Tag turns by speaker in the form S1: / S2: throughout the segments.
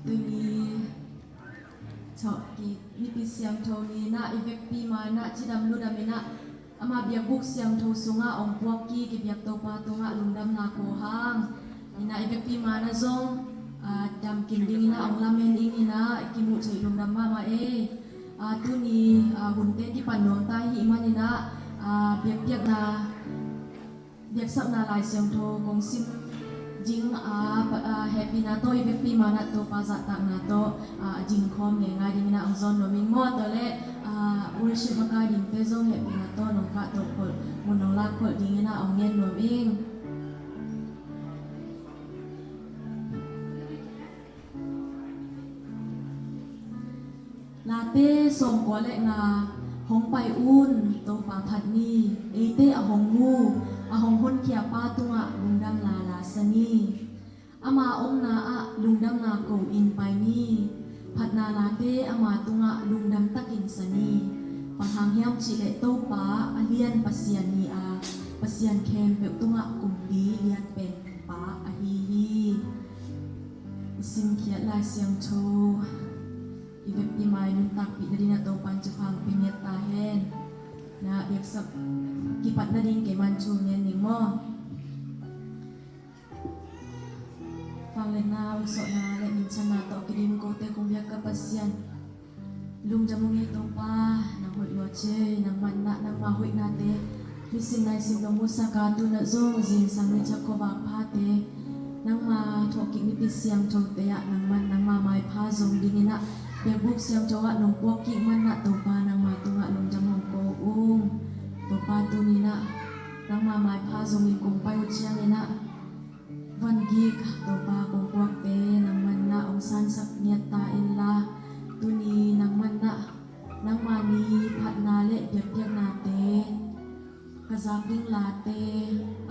S1: tu ni chok ki ni pi siam tho ni na evek pi ma na chidam lu dam na ama biak buk siam tho sunga ong puak ki biak to pa to nga lungdam na ko hang ina evek pi ma na zong dam kim ding na ong lamen ing ina ki mu chei lungdam ma e tu ni hun te ki pan nom ta hi man ina biak na biak sak na lai siam tho kong sim jing happy na to evek pi ma na to pa za tak na to jing khom nge nga ding na ang zon no min mo to le worship ma ka ding te zong happy na to nong ka to ko mun nong la ko ding na ang ngen no ing la te som ko le nga hong pai un to pa phat ni e te a hong mu a hong hon kia pa tunga lungdam la sani ama om na lungdam na ko in pai ni phat na la te ama tunga lungdam takin sani pahang hiam chi le to pa alian pasian ni pasian kem pe tunga kumdi lian pen pa a hi sim kia la siang tho evek pi mai nun tak pi dari na to pan chupang pinyet ta hen na biak sap kipat na din kay man chu nyen ning mo pang len na uso na le min chan na to kidim ko te kung biak ka pasyan lung jamong ito pa nang hoi lo che nang man na nang ma hoi na te misin nai sim no musa ka tu na zong zin sang ni chak ko ba pha te nang ma thoki ni pi siam tho te ya nang man nang ma mai pha zong ding ina biak buk siam chawa nong puak ki man na to pa nang ma tunga lung jamong ko to pa tu ni na nang ma mai pha zong in kong pai chiang ina van gik to pa kong puak te nang man na ong san sak niat ta in la tu ni nang man na nang ma ni phat na le biak na te kazak ding la te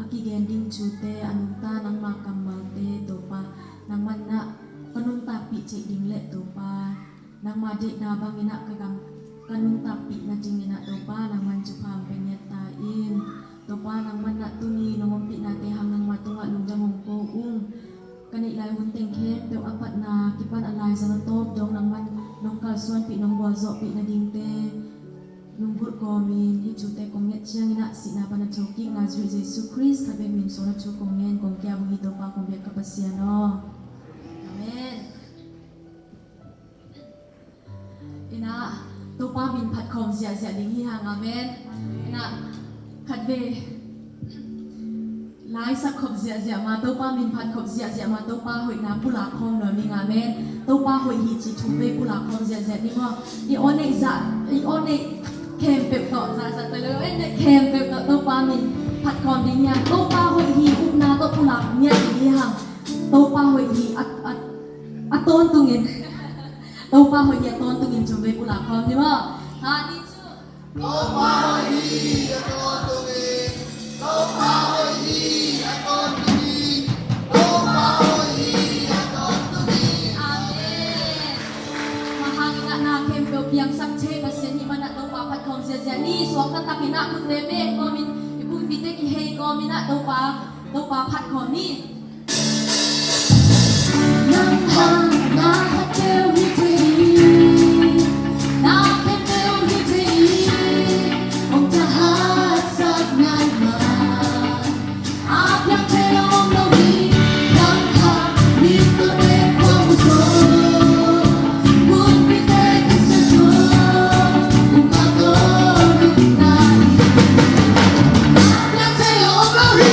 S1: aki gen ding chu te anung ta nang ma kamal te to pa nang man na kanun ta pi che ding le to pa nang ma de na bang ina kagam kanun ta pi na jing ina to pa nang man chu pham pe nyat ta in to pa nang man na tu ni nong pi na te ham nang ma tunga lung jamong ko kani lai hun teng khe pe apat na kipan alai sa top dong nang man nong kal suan pi nong bo zo pi na ding te nung gut ko min hi chu te kong nget chiang ina si na pa na choki nga zui jesu christ ka be min so na chu kong ngen kong kya bu hi to pa kong be ka pasya no amen ina to pa min phat khom sia ding hi hang amen ina khat be lai sak khom sia ma to pa min phat khom sia ma to pa hoi na pula khom no mi amen to pa hoi hi chi chu be pula khom sia ni mo i one kem pe to za te le ne kem pe to pa min phat khom ding ya to pa hoi hi up na to pula nya hi hang to pa hoi hi at ton tungin to pa hoi hi ton tungin chu be pula khom ni mo ha ni chu
S2: to pa hoi hi ton tungin to pa hoi hi ton tungin to pa hoi hi ton tungin
S1: amen mahangina na kem pe piang sak che pasien hi mana to pa phat khom sia ni swak ta takina kun te me ko min ipun bite ki hei ko mina to pa phat khom ni nang hang na ha teu hi te na kem teu hi te ong ta ha sak nai ma ap yang te long lo hi nang ha ni to ne ko mu so kun bite ki se so uma to lu nai yang te long lo hi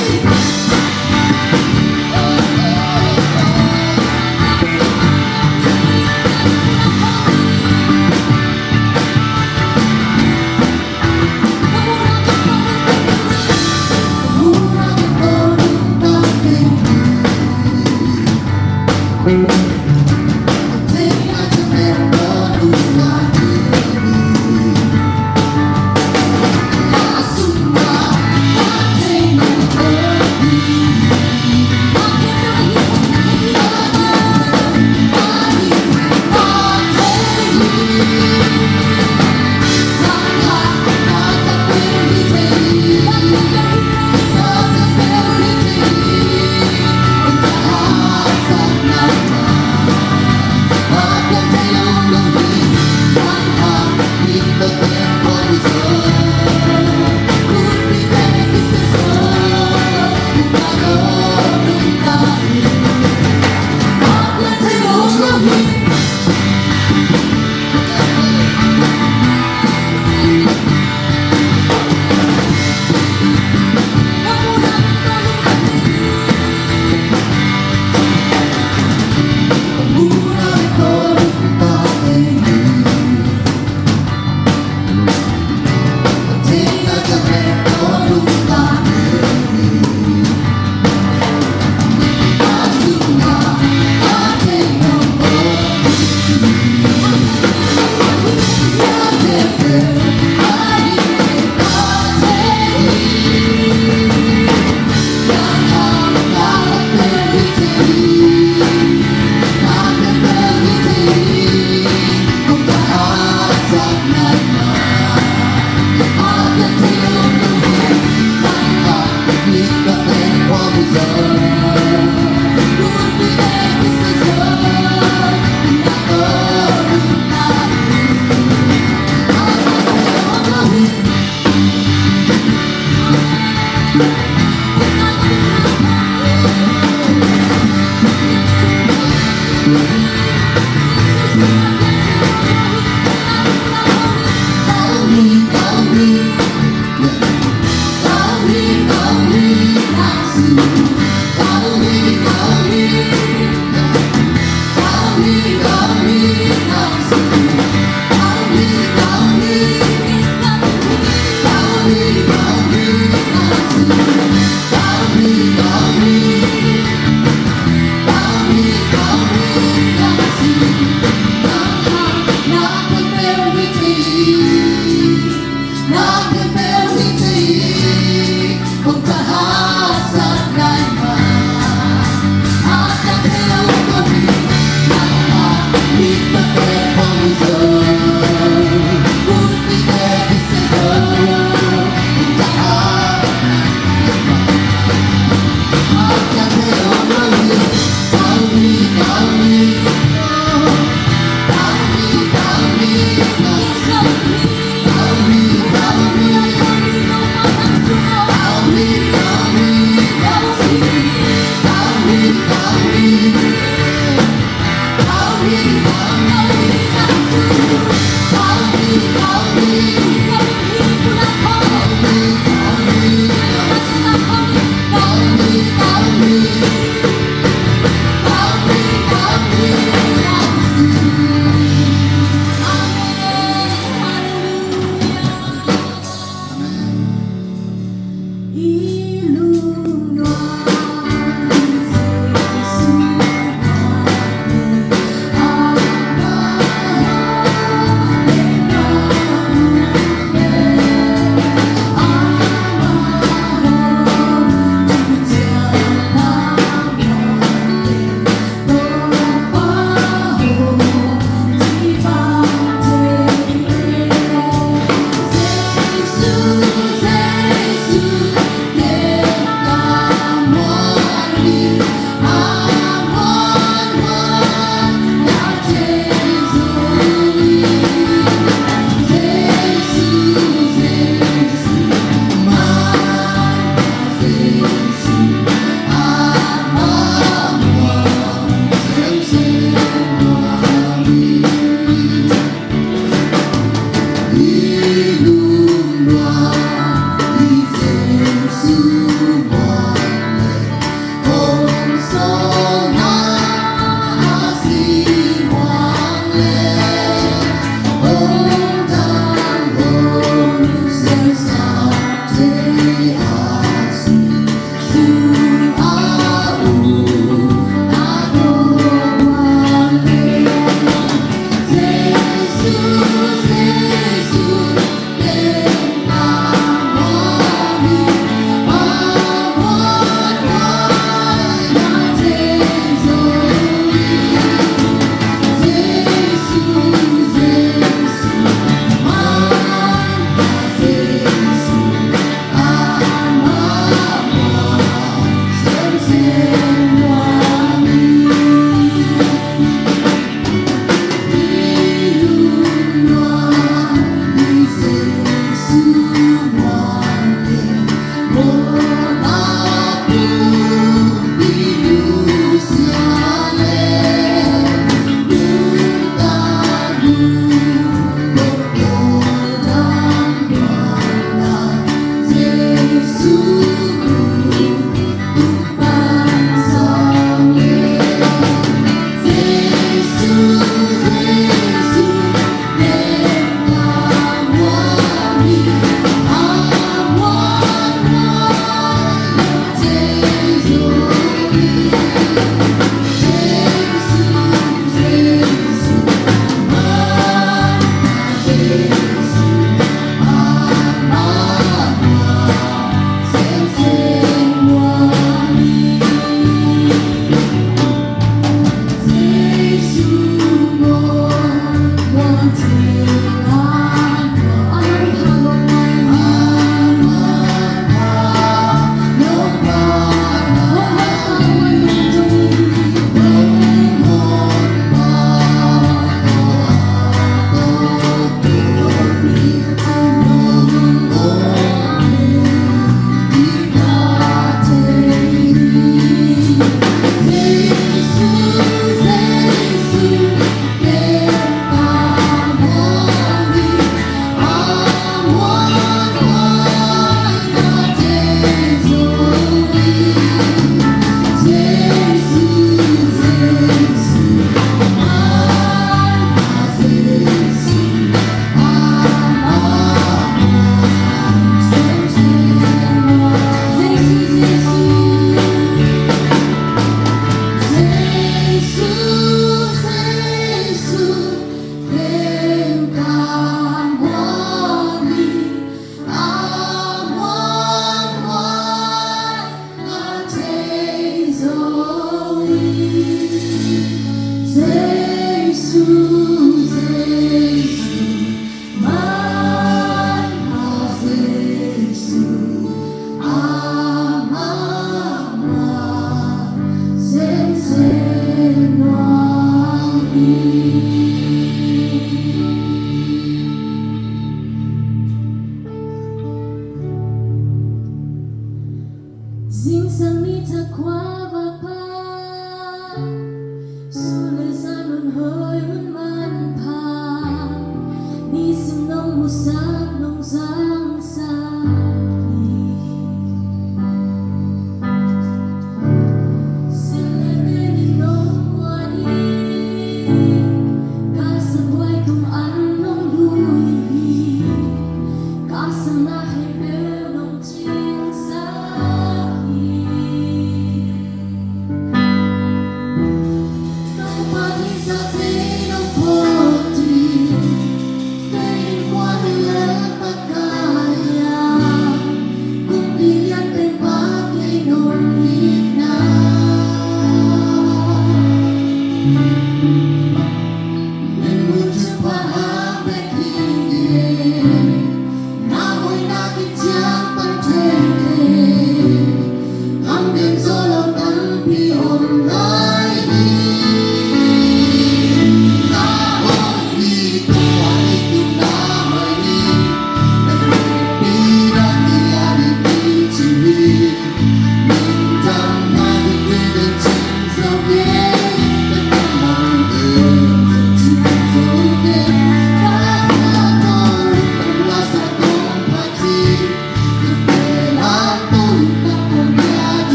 S2: Kami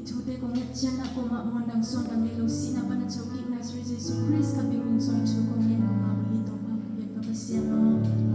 S1: Itute kong ngatyan ako maundang son ang nilusin na panatsuki na Sri Jesu Christ kabing minson chukong yan kung awal ito pa. Biyak kapasyan no.